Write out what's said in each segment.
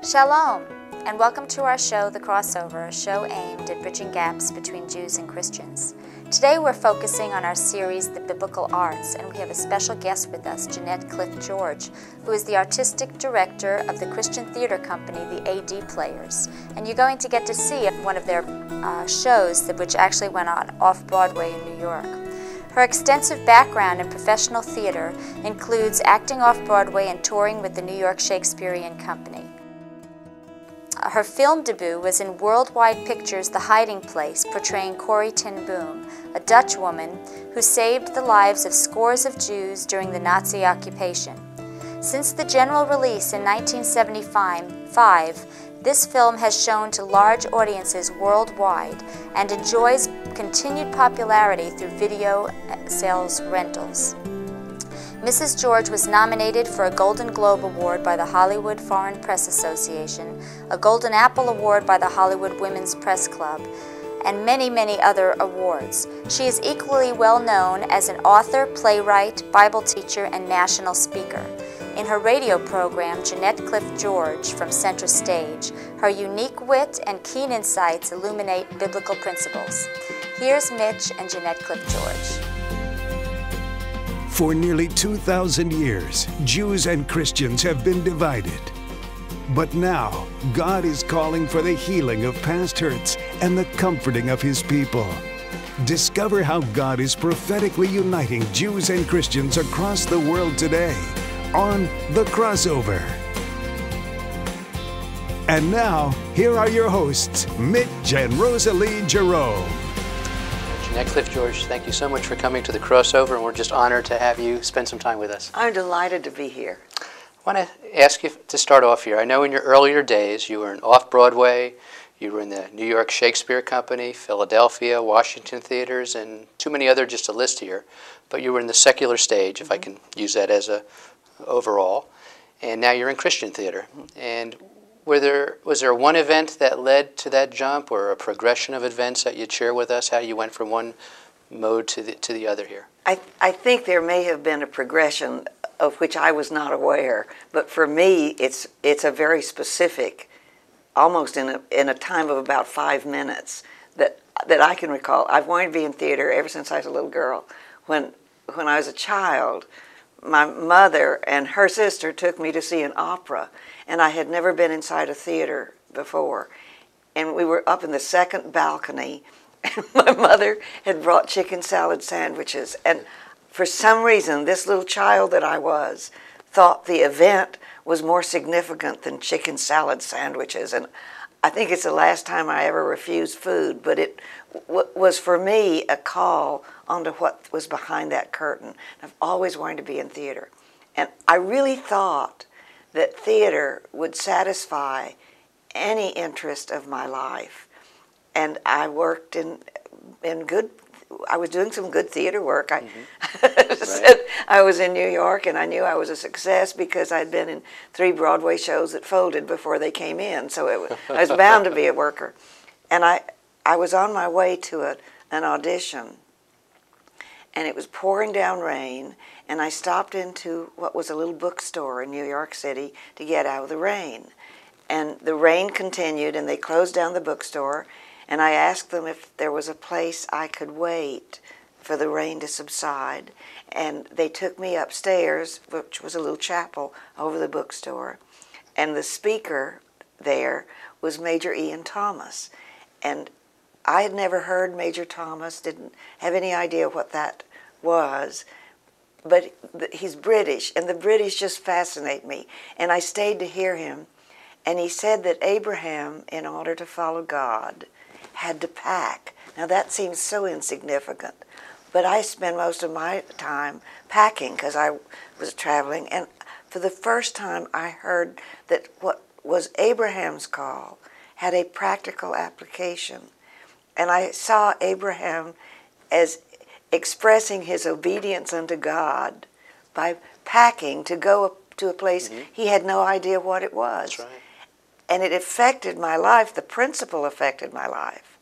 Shalom, and welcome to our show, The Crossover, a show aimed at bridging gaps between Jews and Christians. Today we're focusing on our series, The Biblical Arts, and we have a special guest with us, Jeanette Cliff George, who is the artistic director of the Christian theater company, the AD Players. And you're going to get to see one of their shows, which actually went on off-Broadway in New York. Her extensive background in professional theater includes acting off-Broadway and touring with the New York Shakespearean Company. Her film debut was in Worldwide Pictures' The Hiding Place, portraying Corrie ten Boom, a Dutch woman who saved the lives of scores of Jews during the Nazi occupation. Since the general release in 1975, this film has shown to large audiences worldwide and enjoys continued popularity through video sales rentals. Mrs. George was nominated for a Golden Globe Award by the Hollywood Foreign Press Association, a Golden Apple Award by the Hollywood Women's Press Club, and many, many other awards. She is equally well known as an author, playwright, Bible teacher, and national speaker. In her radio program, Jeanette Cliff George from Center Stage, her unique wit and keen insights illuminate biblical principles. Here's Mitch and Jeanette Cliff George. For nearly 2,000 years, Jews and Christians have been divided. But now, God is calling for the healing of past hurts and the comforting of His people. Discover how God is prophetically uniting Jews and Christians across the world today on The Crossover. And now, here are your hosts, Mitch and Rosalie Jerome. Jeanette Cliff George, thank you so much for coming to The Crossover, and we're just honored to have you spend some time with us. I'm delighted to be here. I want to ask you to start off here. I know in your earlier days you were in off-Broadway, you were in the New York Shakespeare Company, Philadelphia, Washington theaters, and too many other just to list here, but you were in the secular stage, if I can use that as a overall, and now you're in Christian theater. And was there one event that led to that jump, or a progression of events that you'd share with us, how you went from one mode to the other here? I think there may have been a progression of which I was not aware, but for me it's a very specific, almost in a time of about 5 minutes that I can recall. I've wanted to be in theater ever since I was a little girl. When I was a child, my mother and her sister took me to see an opera, and I had never been inside a theater before. And we were up in the second balcony, and my mother had brought chicken salad sandwiches. And for some reason, this little child that I was thought the event was more significant than chicken salad sandwiches. And I think it's the last time I ever refused food, but it was for me a call onto what was behind that curtain. I've always wanted to be in theater. And I really thought that theater would satisfy any interest of my life. And I worked in good, I was doing some good theater work. Said I was in New York, and I knew I was a success because I'd been in 3 Broadway shows that folded before they came in. So I was bound to be a worker. And I was on my way to an audition, and it was pouring down rain, and I stopped into what was a little bookstore in New York City to get out of the rain. And the rain continued, and they closed down the bookstore, and I asked them if there was a place I could wait for the rain to subside. And they took me upstairs, which was a little chapel over the bookstore, and the speaker there was Major Ian Thomas. And I had never heard Major Thomas, didn't have any idea what that was, but he's British, and the British just fascinate me. And I stayed to hear him, and he said that Abraham, in order to follow God, had to pack. Now that seems so insignificant, but I spend most of my time packing because I was traveling, and for the first time I heard that what was Abraham's call had a practical application. And I saw Abraham as expressing his obedience unto God by packing to go to a place he had no idea what it was. That's right. And it affected my life. The principle affected my life.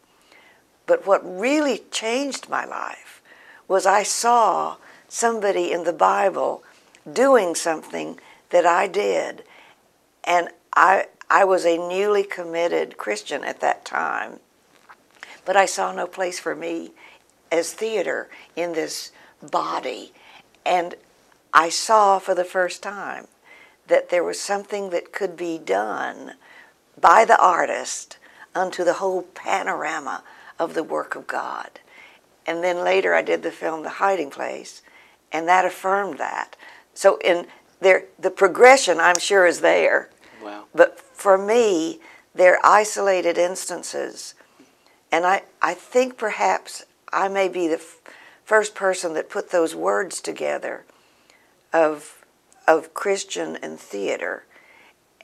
But what really changed my life was I saw somebody in the Bible doing something that I did. And I I was a newly committed Christian at that time, but I saw no place for me as theater in this body. And I saw for the first time that there was something that could be done by the artist unto the whole panorama of the work of God. And then later I did the film The Hiding Place, and that affirmed that. So in there, the progression, I'm sure, is there. Wow. But for me, they're isolated instances. And I think perhaps I may be the first person that put those words together of Christian and theater.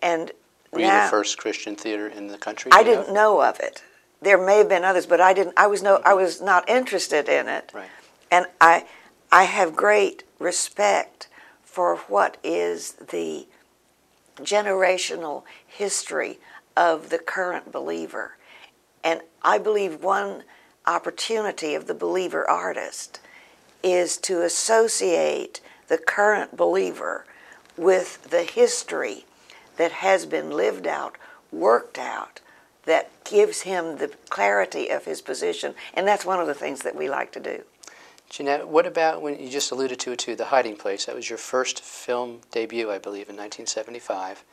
And were you now, the first Christian theater in the country? I didn't know of it. There may have been others, but I didn't. I was not interested in it. Right. And I have great respect for what is the generational history of the current believer. And I believe one opportunity of the believer artist is to associate the current believer with the history that has been lived out, worked out, that gives him the clarity of his position. And that's one of the things that we like to do. Jeanette, what about when you just alluded to it too, The Hiding Place? That was your first film debut, I believe, in 1975.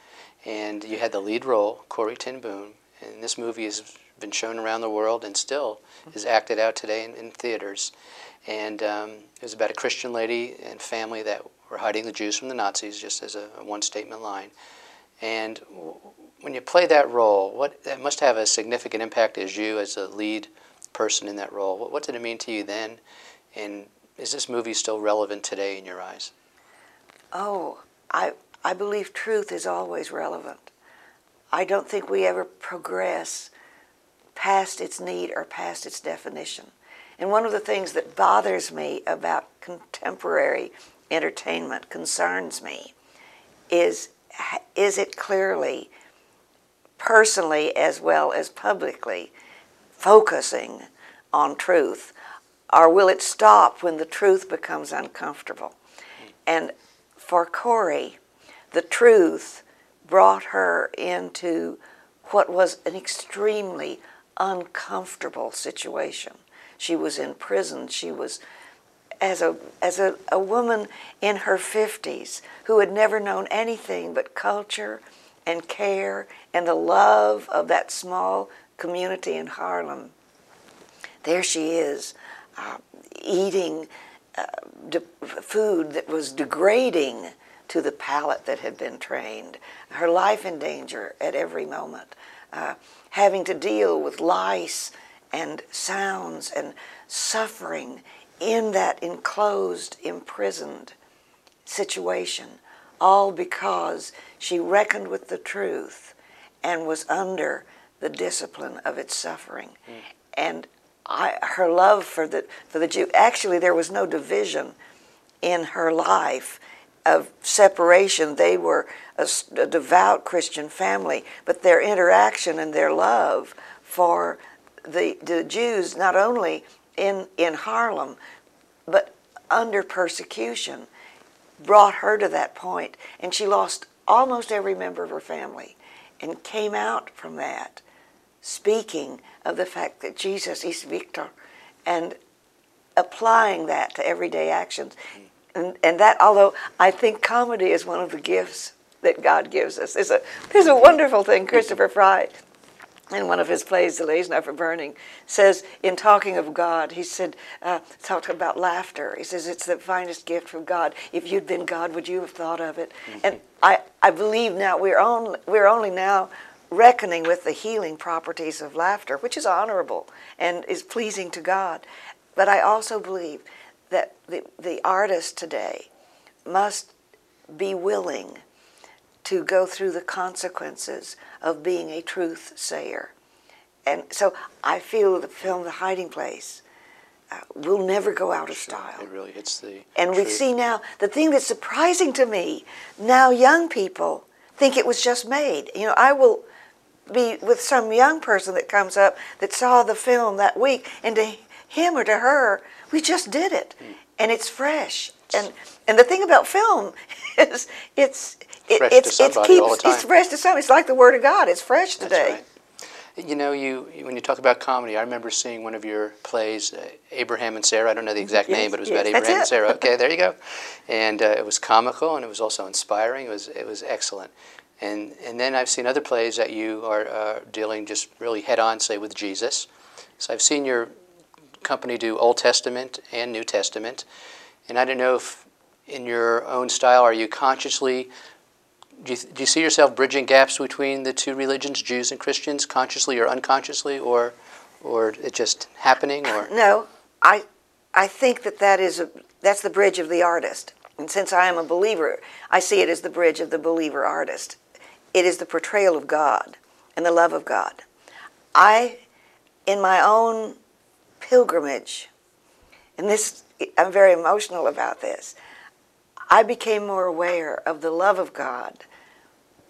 And you had the lead role, Corrie ten Boom. And this movie has been shown around the world and still is acted out today in theaters. And it was about a Christian lady and family that were hiding the Jews from the Nazis, just as a one-statement line. And when you play that role, that must have a significant impact as you, as a lead person in that role. What did it mean to you then? And is this movie still relevant today in your eyes? Oh, I believe truth is always relevant. I don't think we ever progress past its need or past its definition. And one of the things that bothers me about contemporary entertainment, concerns me, is it clearly, personally as well as publicly, focusing on truth? Or will it stop when the truth becomes uncomfortable? And for Corrie, the truth brought her into what was an extremely uncomfortable situation. She was in prison. She was, as a woman in her 50s who had never known anything but culture and care and the love of that small community in Harlem, there she is, eating food that was degrading to the palate that had been trained, her life in danger at every moment, having to deal with lice and sounds and suffering in that enclosed, imprisoned situation, all because she reckoned with the truth and was under the discipline of its suffering. And her love for the Jew, actually there was no division in her life of separation. They were a devout Christian family, but their interaction and their love for the Jews, not only in Harlem, but under persecution, brought her to that point. And she lost almost every member of her family and came out from that speaking of the fact that Jesus is Victor and applying that to everyday actions. And that, although I think comedy is one of the gifts that God gives us. There's a wonderful thing Christopher Fry, in one of his plays, The Lays Not for Burning, says, in talking of God, he said, talked about laughter. He says, it's the finest gift from God. If you'd been God, would you have thought of it? And I believe now we're only now reckoning with the healing properties of laughter, which is honorable and is pleasing to God. But I also believe that the artist today must be willing to go through the consequences of being a truth sayer. And so I feel the film The Hiding Place will never go out of style. It really hits the And truth. we see now, the thing that's surprising to me, now young people think it was just made. You know, I will be with some young person that comes up that saw the film that week, and to him or to her. We just did it, and it's fresh. And the thing about film is it's Fresh to somebody all the time. It's fresh to somebody. It's like the Word of God. It's fresh today. That's right. You know, when you talk about comedy, I remember seeing one of your plays, Abraham and Sarah. I don't know the exact name, but it was about Abraham and Sarah. Okay, there you go. And it was comical, and it was also inspiring. It was excellent. And then I've seen other plays that you are dealing just really head-on, say, with Jesus. So I've seen your company do Old Testament and New Testament. And I don't know if in your own style, are you consciously, do you see yourself bridging gaps between the two religions, Jews and Christians, consciously or unconsciously, or it just happening? Or No, I think that's the bridge of the artist. And since I am a believer, I see it as the bridge of the believer artist. It is the portrayal of God and the love of God. In my own pilgrimage, and I'm very emotional about this, I became more aware of the love of God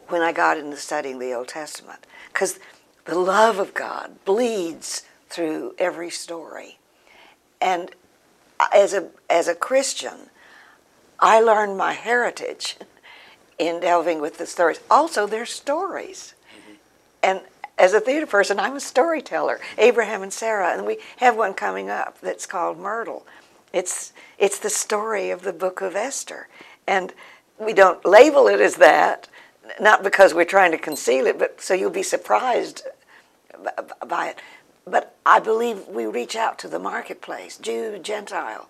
when I got into studying the Old Testament, because the love of God bleeds through every story. And as a Christian, I learned my heritage in delving with the stories. Also, they're stories. And as a theater person, I'm a storyteller. Abraham and Sarah, and we have one coming up that's called Myrtle. It's the story of the book of Esther. And we don't label it as that, not because we're trying to conceal it, but so you'll be surprised by it. But I believe we reach out to the marketplace, Jew, Gentile,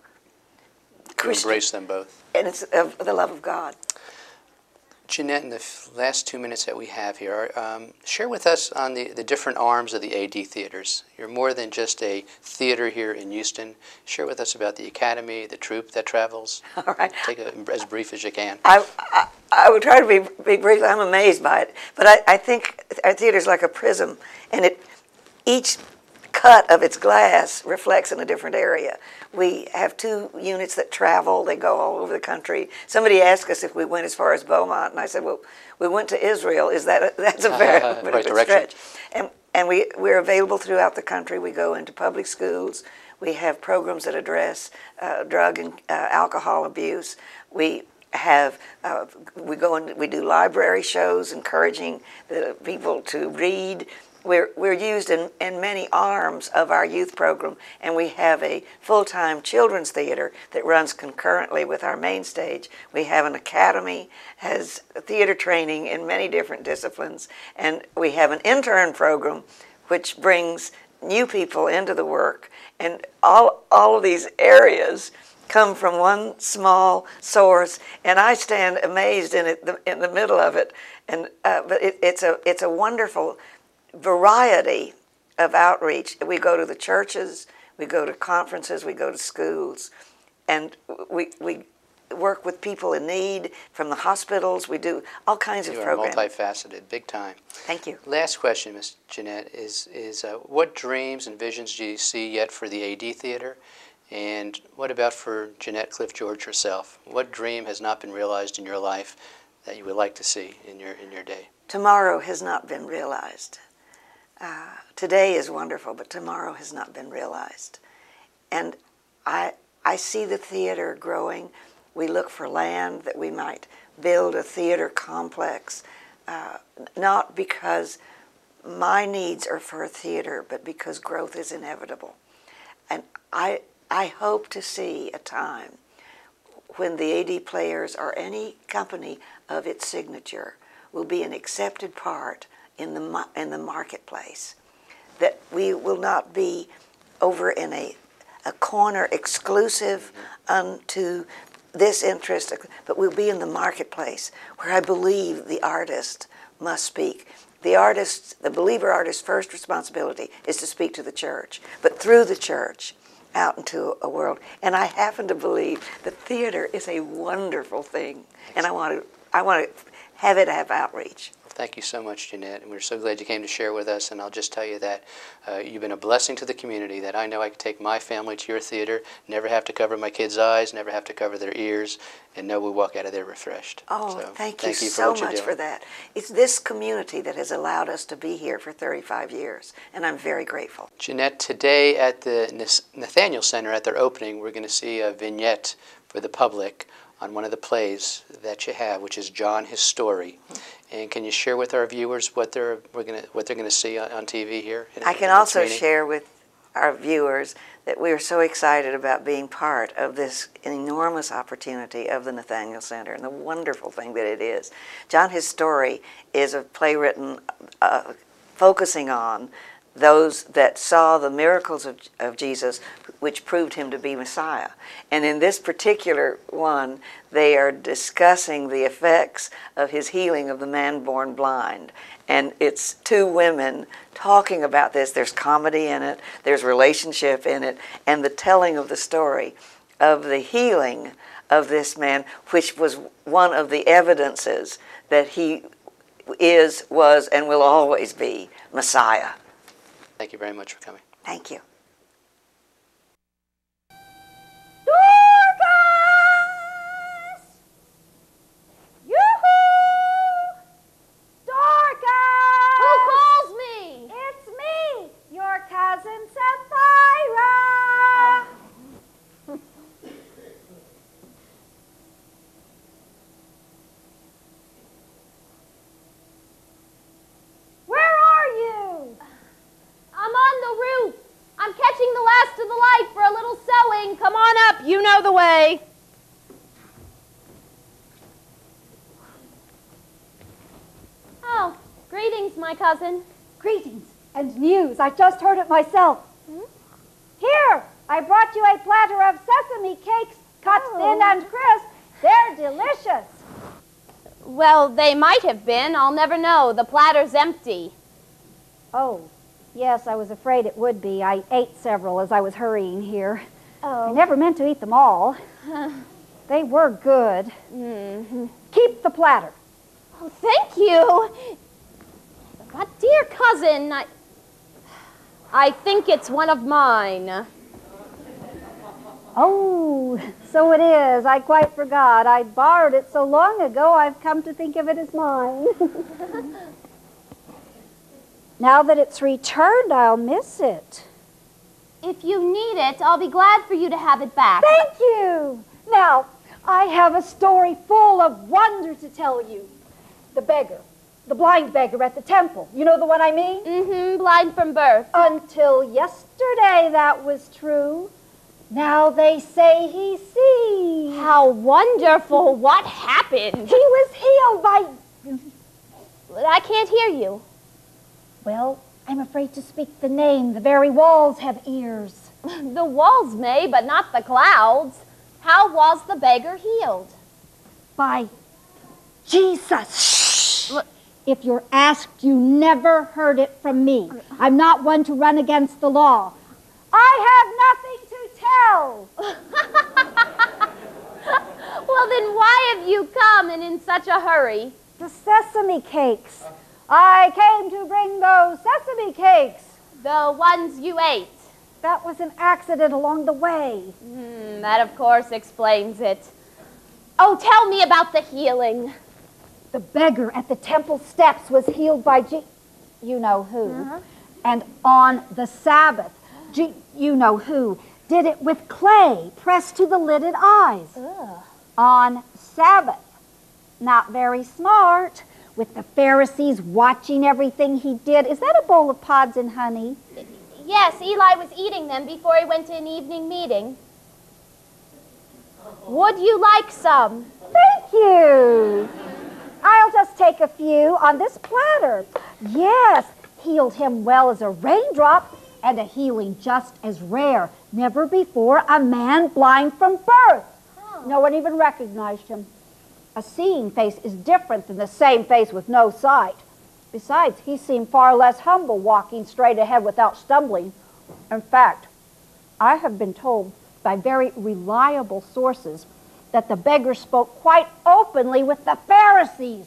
Christian. Embrace them both. And it's the love of God. Jeanette, in the last 2 minutes that we have here, share with us on the different arms of the AD theaters. You're more than just a theater here in Houston. Share with us about the academy, the troupe that travels. All right. Take it as brief as you can. I would try to be brief. I'm amazed by it. But I think our theater is like a prism, and each cut of its glass reflects in a different area. We have 2 units that travel. They go all over the country. Somebody asked us if we went as far as Beaumont, and I said, well, we went to Israel. That's a very right direction. Stretch. And we're available throughout the country. We go into public schools. We have programs that address drug and alcohol abuse. We go and we do library shows, encouraging the people to read. We're used in many arms of our youth program, and we have a full-time children's theater that runs concurrently with our main stage. We have an academy, has theater training in many different disciplines, and we have an intern program which brings new people into the work. And all of these areas come from one small source, and I stand amazed in the middle of it. And but it's a wonderful variety of outreach. We go to the churches, we go to conferences, we go to schools, and we work with people in need from the hospitals. We do all kinds of programs. You are multifaceted, big time. Thank you. Last question, Ms. Jeanette, is what dreams and visions do you see yet for the AD Theater? And what about for Jeanette Cliff George herself? What dream has not been realized in your life that you would like to see in your day? Tomorrow has not been realized. Today is wonderful, but tomorrow has not been realized. And I see the theater growing. We look for land that we might build a theater complex, not because my needs are for a theater, but because growth is inevitable. And I hope to see a time when the AD Players or any company of its signature will be an accepted part in the marketplace, that we will not be over in a corner exclusive unto this interest, but we'll be in the marketplace where I believe the artist must speak. The believer artist's first responsibility is to speak to the church, but through the church out into a world. And I happen to believe that theater is a wonderful thing, and I want to have it have outreach. Thank you so much, Jeanette, and we're so glad you came to share with us. And I'll just tell you that you've been a blessing to the community, that I know I can take my family to your theater, never have to cover my kids' eyes, never have to cover their ears, and know we walk out of there refreshed. Oh, So, thank you for so what you're much doing. for that. It's this community that has allowed us to be here for 35 years, and I'm very grateful. Jeanette, today at the Nathaniel Center at their opening, we're going to see a vignette for the public on one of the plays that you have, which is John His Story. And can you share with our viewers what they're going to see on TV here? I can also share with our viewers that we are so excited about being part of this enormous opportunity of the Nathaniel Center and the wonderful thing that it is. John His Story is a play written focusing on those that saw the miracles of Jesus, which proved him to be Messiah. And in this particular one, they are discussing the effects of his healing of the man born blind. And it's two women talking about this. There's comedy in it, there's relationship in it, and the telling of the story of the healing of this man, which was one of the evidences that he is, was, and will always be Messiah. Thank you very much for coming. Thank you. Dorcas! Yoo-hoo! Dorcas! Who calls me? It's me, your cousin Sapphira. Where are you? I'm on the roof. I'm catching the last of the light for a little sewing. Come on up. You know the way. Oh, greetings, my cousin. Greetings and news. I just heard it myself. Here, I brought you a platter of sesame cakes cut thin and crisp. They're delicious. Well, they might have been. I'll never know. The platter's empty. Oh, yes, I was afraid it would be. I ate several as I was hurrying here. Oh. I never meant to eat them all. They were good. Keep the platter. Oh, thank you. But, dear cousin, I think it's one of mine. Oh, so it is. I quite forgot. I borrowed it so long ago, I've come to think of it as mine. Now that it's returned, I'll miss it. If you need it, I'll be glad for you to have it back. Thank you. Now, I have a story full of wonder to tell you. The beggar, the blind beggar at the temple. You know the one I mean? Mm-hmm, blind from birth. Until yesterday, that was true. Now they say he sees. How wonderful. What happened? He was healed by... I can't hear you. Well, I'm afraid to speak the name. The very walls have ears. The walls may, but not the clouds. How was the beggar healed? By Jesus. Shh. If you're asked, you never heard it from me. I'm not one to run against the law. I have nothing to tell. Well, then why have you come and in such a hurry? The sesame cakes. I came to bring those sesame cakes. The ones you ate. That was an accident along the way. That, of course, explains it. Oh, tell me about the healing. The beggar at the temple steps was healed by you know who. And on the Sabbath, you know who, did it with clay pressed to the lidded eyes. On Sabbath. Not very smart, with the Pharisees watching everything he did. Is that a bowl of pods and honey? Yes, Eli was eating them before he went to an evening meeting. Would you like some? Thank you. I'll just take a few on this platter. Yes, healed him well as a raindrop, and a healing just as rare. Never before a man blind from birth. No one even recognized him. A seeing face is different than the same face with no sight. Besides, he seemed far less humble walking straight ahead without stumbling. In fact, I have been told by very reliable sources that the beggar spoke quite openly with the Pharisees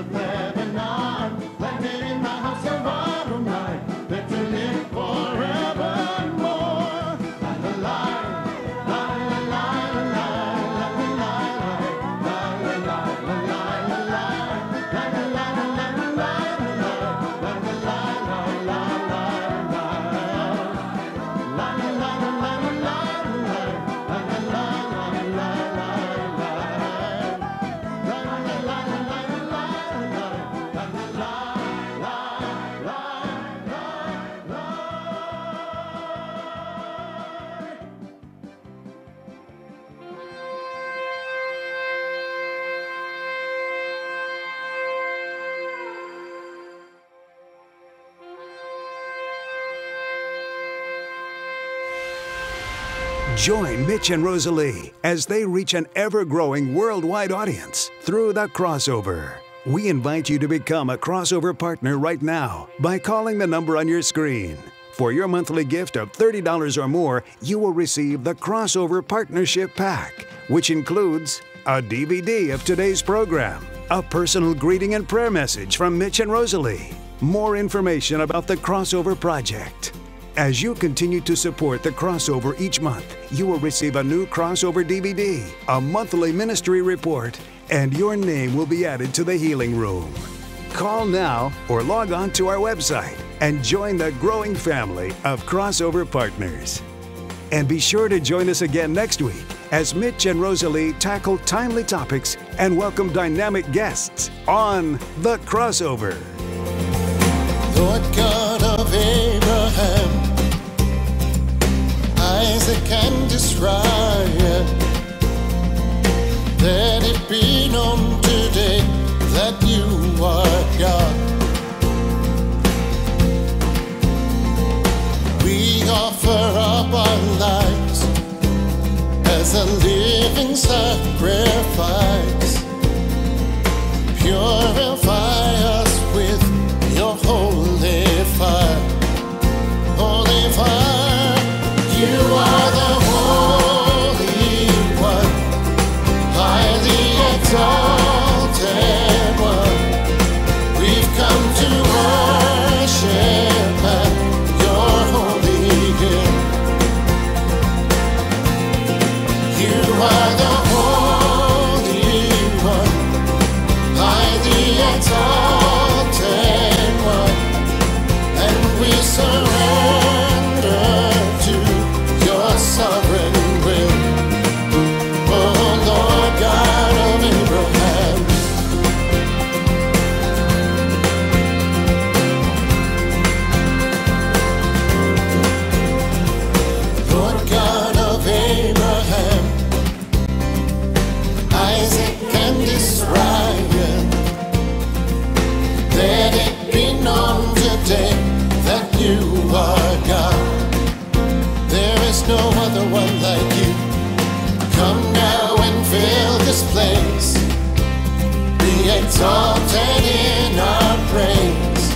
of Lebanon, planted in the house of Adonai, there to live forevermore. La la la, la la la la la la la la la la la la la. Join Mitch and Rosalie as they reach an ever-growing worldwide audience through the crossover. We invite you to become a crossover partner right now by calling the number on your screen. For your monthly gift of $30 or more, you will receive the Crossover Partnership Pack, which includes a DVD of today's program, a personal greeting and prayer message from Mitch and Rosalie, more information about the Crossover Project. As you continue to support the Crossover each month, you will receive a new Crossover DVD, a monthly ministry report, and your name will be added to the Healing Room. Call now or log on to our website and join the growing family of Crossover Partners. And be sure to join us again next week as Mitch and Rosalie tackle timely topics and welcome dynamic guests on The Crossover. Lord God of Abraham, Isaac and Israel, let it be known today that you are God. We offer up our lives as a living sacrifice. Purify us with your holy fire. Holy fire, you are the Holy One, highly exalted One. We've come to worship at your holy hill. You are the Holy One, highly exalted One, and we surrender to your sovereign will. Oh Lord God of Abraham, Lord God of Abraham, Isaac and Israel, let it be known today that you are God. There is no other one like you. Come now and fill this place. Be exalted in our praise.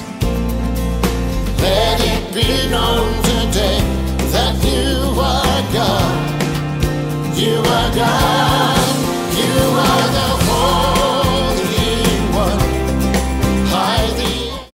Let it be known today that you are God. You are God. You are